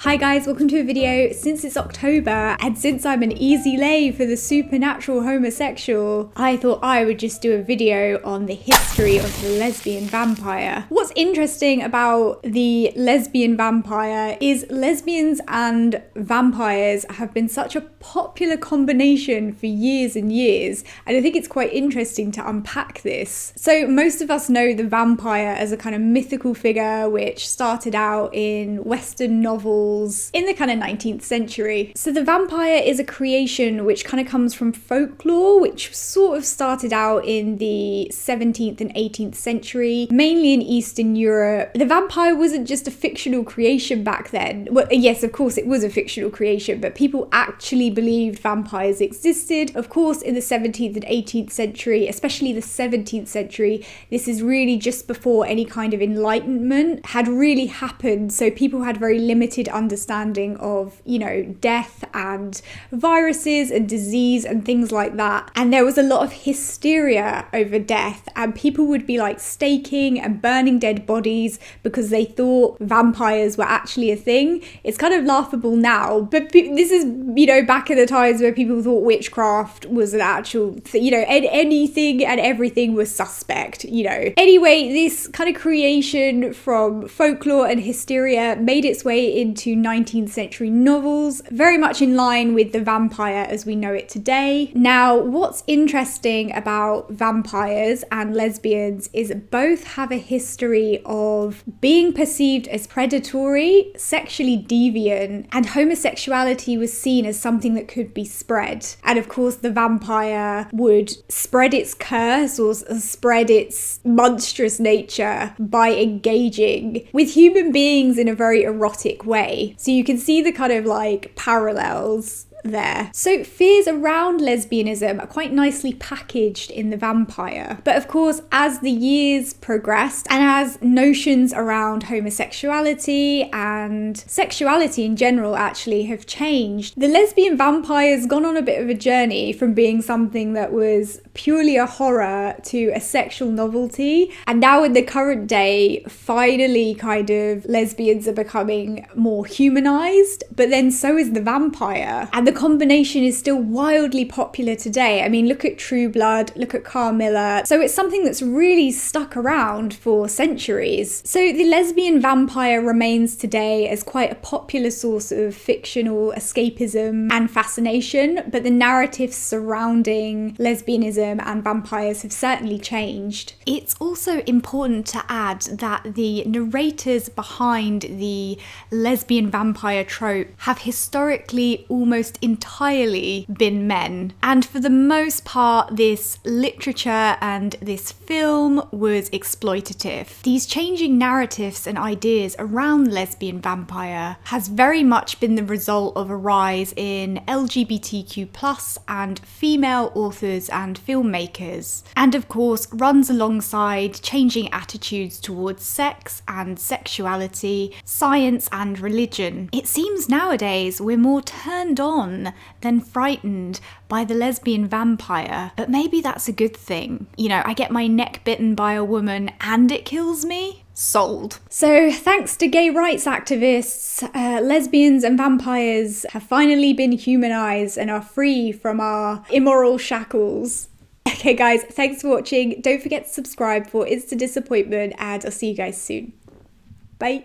Hi guys, welcome to a video. Since it's October and since I'm an easy lay for the supernatural homosexual, I thought I would just do a video on the history of the lesbian vampire. What's interesting about the lesbian vampire is lesbians and vampires have been such a popular combination for years and years, and I think it's quite interesting to unpack this. So most of us know the vampire as a kind of mythical figure which started out in Western novels in the kind of 19th century. So the vampire is a creation which kind of comes from folklore, which sort of started out in the 17th and 18th century, mainly in Eastern Europe. The vampire wasn't just a fictional creation back then. Well, yes, of course it was a fictional creation, but people actually believed vampires existed. Of course, in the 17th and 18th century, especially the 17th century, this is really just before any kind of enlightenment had really happened. So people had very limited understanding of, death and viruses and disease and things like that. And there was a lot of hysteria over death, and people would be like staking and burning dead bodies because they thought vampires were actually a thing. It's kind of laughable now, but this is, back in the times where people thought witchcraft was an actual anything and everything was suspect, Anyway, this kind of creation from folklore and hysteria made its way into 19th century novels, very much in line with the vampire as we know it today. Now, what's interesting about vampires and lesbians is both have a history of being perceived as predatory, sexually deviant, and homosexuality was seen as something that could be spread. And of course, the vampire would spread its curse or spread its monstrous nature by engaging with human beings in a very erotic way. So you can see the kind of parallels there. So fears around lesbianism are quite nicely packaged in the vampire. But of course, as the years progressed and as notions around homosexuality and sexuality in general actually have changed, the lesbian vampire has gone on a bit of a journey from being something that was purely a horror to a sexual novelty. And now in the current day, finally kind of lesbians are becoming more humanized, but then so is the vampire. And the combination is still wildly popular today. I mean, look at True Blood, look at Carmilla. So it's something that's really stuck around for centuries. So the lesbian vampire remains today as quite a popular source of fictional escapism and fascination, but the narratives surrounding lesbianism and vampires have certainly changed. It's also important to add that the narrators behind the lesbian vampire trope have historically almost entirely been men. And for the most part, this literature and this film was exploitative. These changing narratives and ideas around the lesbian vampire has very much been the result of a rise in LGBTQ+ and female authors and filmmakers, and of course runs alongside changing attitudes towards sex and sexuality, science and religion. It seems nowadays we're more turned on than frightened by the lesbian vampire, but maybe that's a good thing. I get my neck bitten by a woman and it kills me. Sold. So thanks to gay rights activists, lesbians and vampires have finally been humanized and are free from our immoral shackles. Okay guys, thanks for watching. Don't forget to subscribe for instant disappointment, and I'll see you guys soon. Bye.